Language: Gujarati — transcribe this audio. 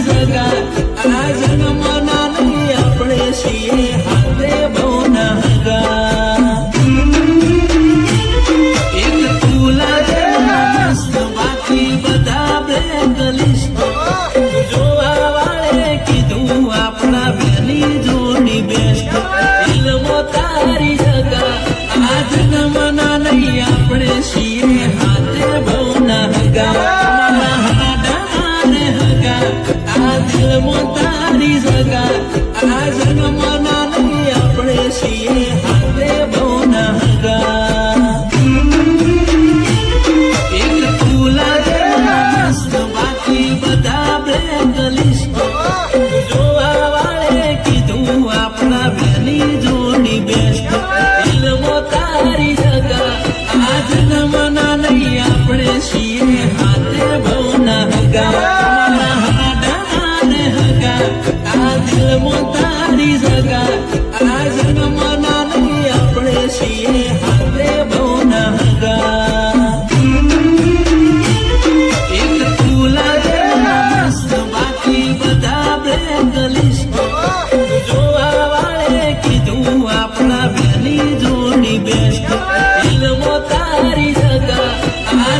સગા આ જન્મના નહીં આપણે છીએ હાથે બહુના હગા એક તુલા જેવા મસ્ત બાકી બધા બ્લેકલિસ્ટ જોવા વાળે કીધું આપણા બેની જોડી બેસ્ટ દિલમો તારી સગા આ જન્મના નહીં આપણે છીએ હાથે બહુના હગા દિલમો તારી સગા આ જન્મના નહીં આપણે છીએ હાથે બહુના હગા એક તુલા જેવા મસ્ત બાકી બધા બ્લેકલિસ્ટ જોવા વાળે કીધું આપણા બેની જોડી બેસ્ટ દિલમો તારી સગા આ જન્મના નહીં આપણે છીએ હાથે બહુના હગા દિલમો તારી સગા આ જન્મના નહીં આપણે છીએ હાથે બહુના હગા એક તુલા જેવા મસ્ત બાકી બધા બ્લેકલિસ્ટ જોવા વાળે કીધું આપણા બેની જોડી બેસ્ટ દિલમો તારી સગા આ